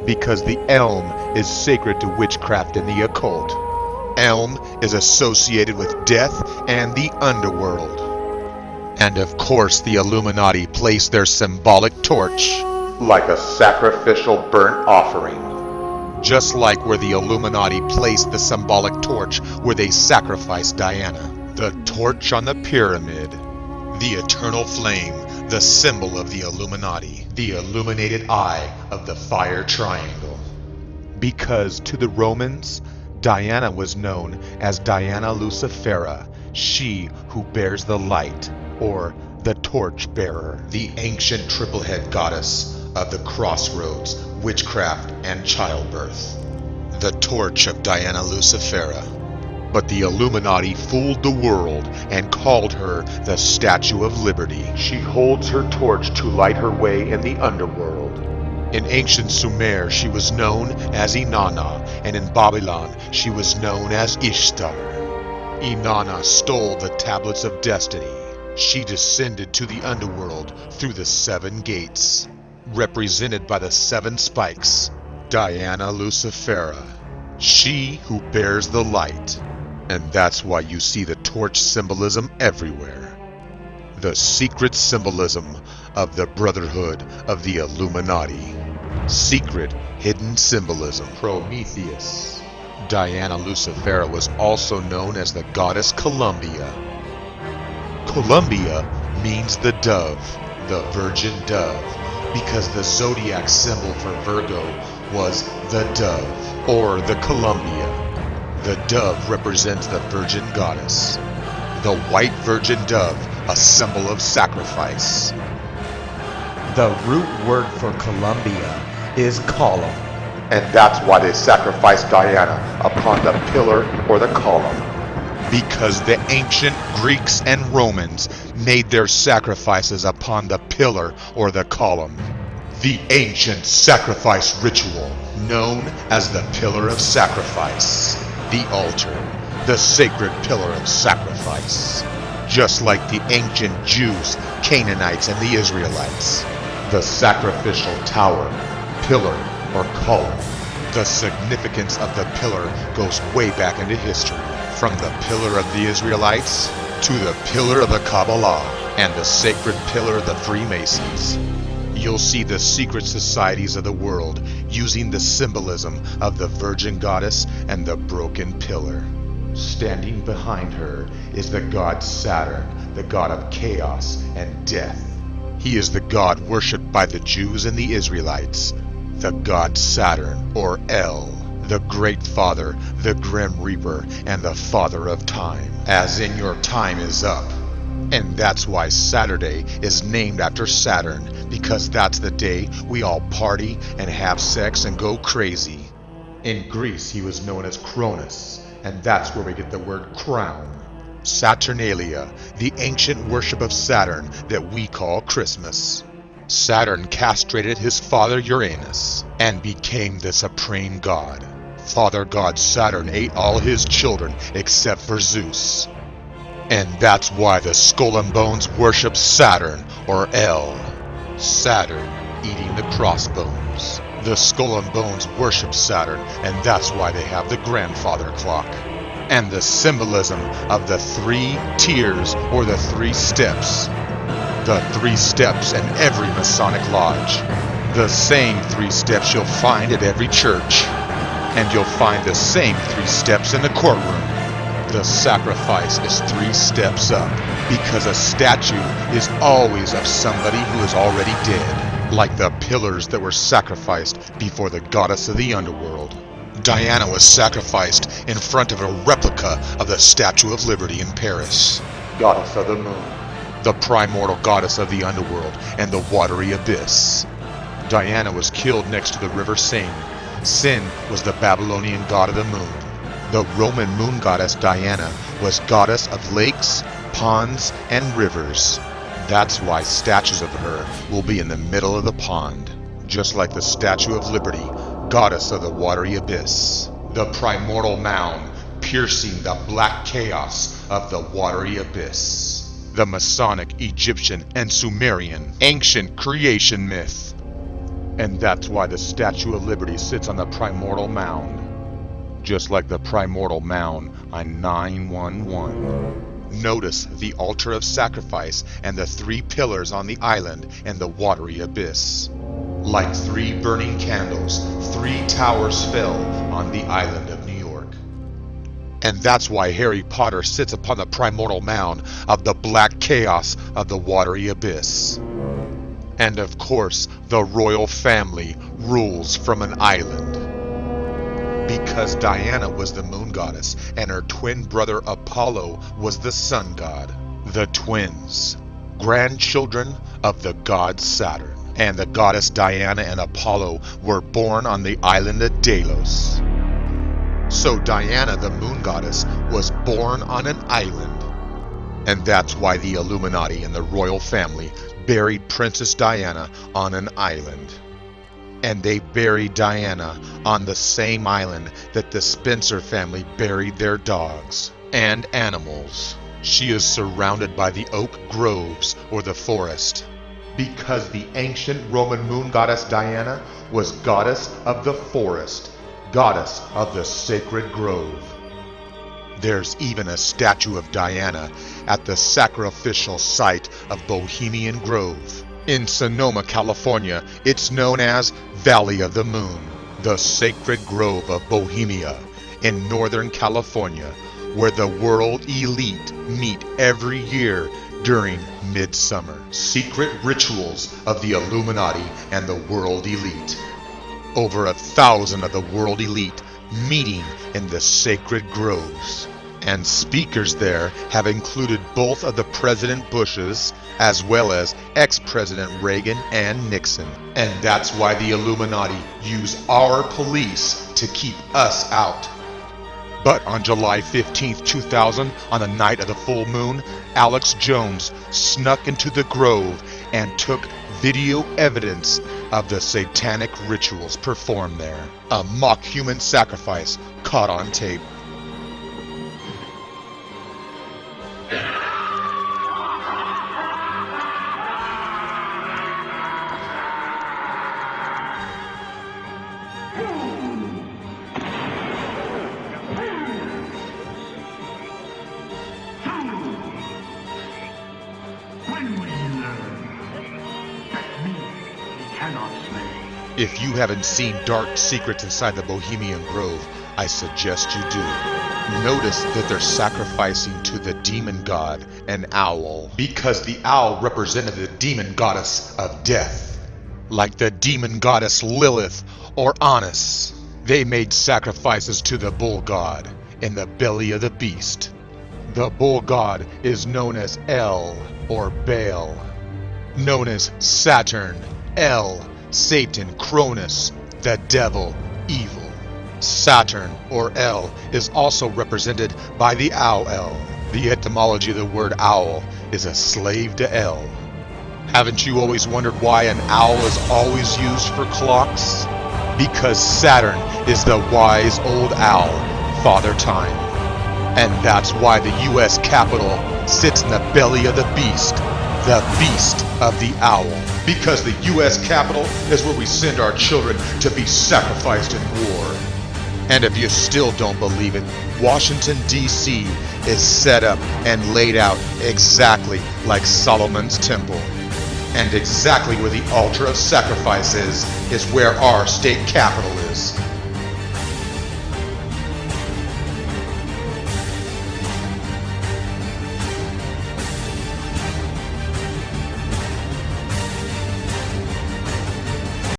because the elm is sacred to witchcraft and the occult. Elm is associated with death and the underworld. And of course the Illuminati placed their symbolic torch like a sacrificial burnt offering. Just like where the Illuminati placed the symbolic torch where they sacrificed Diana. The torch on the pyramid. The eternal flame, the symbol of the Illuminati. The illuminated eye of the fire triangle. Because to the Romans, Diana was known as Diana Lucifera, she who bears the light, or the torch bearer. The ancient triple-head goddess of the crossroads, witchcraft, and childbirth. The torch of Diana Lucifera. But the Illuminati fooled the world and called her the Statue of Liberty. She holds her torch to light her way in the underworld. In ancient Sumer, she was known as Inanna, and in Babylon, she was known as Ishtar. Inanna stole the tablets of destiny. She descended to the underworld through the 7 gates, represented by the 7 spikes. Diana Lucifera, she who bears the light. And that's why you see the torch symbolism everywhere. The secret symbolism of the Brotherhood of the Illuminati. Secret, hidden symbolism. Prometheus. Diana Lucifera was also known as the goddess Columbia. Columbia means the dove, the virgin dove, because the zodiac symbol for Virgo was the dove, or the Columbia. The dove represents the virgin goddess. The white virgin dove, a symbol of sacrifice. The root word for Columbia is column. And that's why they sacrificed Diana upon the pillar or the column. Because the ancient Greeks and Romans made their sacrifices upon the pillar or the column. The ancient sacrifice ritual, known as the pillar of sacrifice. The altar, the sacred pillar of sacrifice. Just like the ancient Jews, Canaanites, and the Israelites. The sacrificial tower, pillar, or column. The significance of the pillar goes way back into history. From the pillar of the Israelites to the pillar of the Kabbalah and the sacred pillar of the Freemasons. You'll see the secret societies of the world using the symbolism of the Virgin Goddess and the broken pillar. Standing behind her is the god Saturn, the god of chaos and death. He is the god worshipped by the Jews and the Israelites. The god Saturn, or El, the Great Father, the Grim Reaper, and the Father of Time. As in, your time is up. And that's why Saturday is named after Saturn, because that's the day we all party and have sex and go crazy. In Greece, he was known as Cronus, and that's where we get the word crown. Saturnalia, the ancient worship of Saturn that we call Christmas. Saturn castrated his father Uranus and became the supreme god. Father god Saturn ate all his children except for Zeus. And that's why the Skull and Bones worship Saturn, or El. Saturn eating the crossbones. The Skull and Bones worship Saturn, and that's why they have the grandfather clock. And the symbolism of the 3 tiers, or the 3 steps. The 3 steps in every Masonic lodge. The same 3 steps you'll find at every church. And you'll find the same 3 steps in the courtroom. The sacrifice is 3 steps up, because a statue is always of somebody who is already dead, like the pillars that were sacrificed before the goddess of the underworld. Diana was sacrificed in front of a replica of the Statue of Liberty in Paris. Goddess of the moon, the primordial goddess of the underworld and the watery abyss. Diana was killed next to the river Seine. Sin was the Babylonian god of the moon. The Roman moon goddess Diana was goddess of lakes, ponds, and rivers. That's why statues of her will be in the middle of the pond, just like the Statue of Liberty, goddess of the watery abyss. The primordial mound piercing the black chaos of the watery abyss. The Masonic, Egyptian, and Sumerian ancient creation myth. And that's why the Statue of Liberty sits on the primordial mound. Just like the primordial mound on 911. Notice the altar of sacrifice and the 3 pillars on the island and the watery abyss. Like 3 burning candles, 3 towers fell on the island of New York. And that's why Harry Potter sits upon the primordial mound of the black chaos of the watery abyss. And of course, the royal family rules from an island. Because Diana was the moon goddess and her twin brother Apollo was the sun god. The twins, grandchildren of the god Saturn. And the goddess Diana and Apollo were born on the island of Delos. So Diana, the moon goddess, was born on an island. And that's why the Illuminati and the royal family buried Princess Diana on an island. And they buried Diana on the same island that the Spencer family buried their dogs and animals. She is surrounded by the oak groves or the forest. Because the ancient Roman moon goddess Diana was goddess of the forest, goddess of the sacred grove. There's even a statue of Diana at the sacrificial site of Bohemian Grove. In Sonoma, California, it's known as Valley of the Moon, the sacred grove of Bohemia in Northern California, where the world elite meet every year during midsummer. Secret rituals of the Illuminati and the world elite. Over 1,000 of the world elite meeting in the sacred groves. And speakers there have included both of the President Bushes as well as ex-President Reagan and Nixon. And that's why the Illuminati use our police to keep us out. But on July 15th, 2000, on the night of the full moon, Alex Jones snuck into the grove and took video evidence of the satanic rituals performed there. A mock human sacrifice caught on tape. If you haven't seen dark secrets inside the Bohemian Grove, I suggest you do. Notice that they're sacrificing to the demon god, an owl, because the owl represented the demon goddess of death. Like the demon goddess Lilith or Annis, they made sacrifices to the bull god in the belly of the beast. The bull god is known as El or Baal, known as Saturn, El, Satan, Cronus, the devil, evil. Saturn, or El, is also represented by the owl. The etymology of the word owl is a slave to El. Haven't you always wondered why an owl is always used for clocks? Because Saturn is the wise old owl, Father Time. And that's why the U.S. Capitol sits in the belly of the beast of the owl. Because the U.S. Capitol is where we send our children to be sacrificed in war. And if you still don't believe it, Washington, D.C. is set up and laid out exactly like Solomon's Temple. And exactly where the altar of sacrifice is where our state capital is.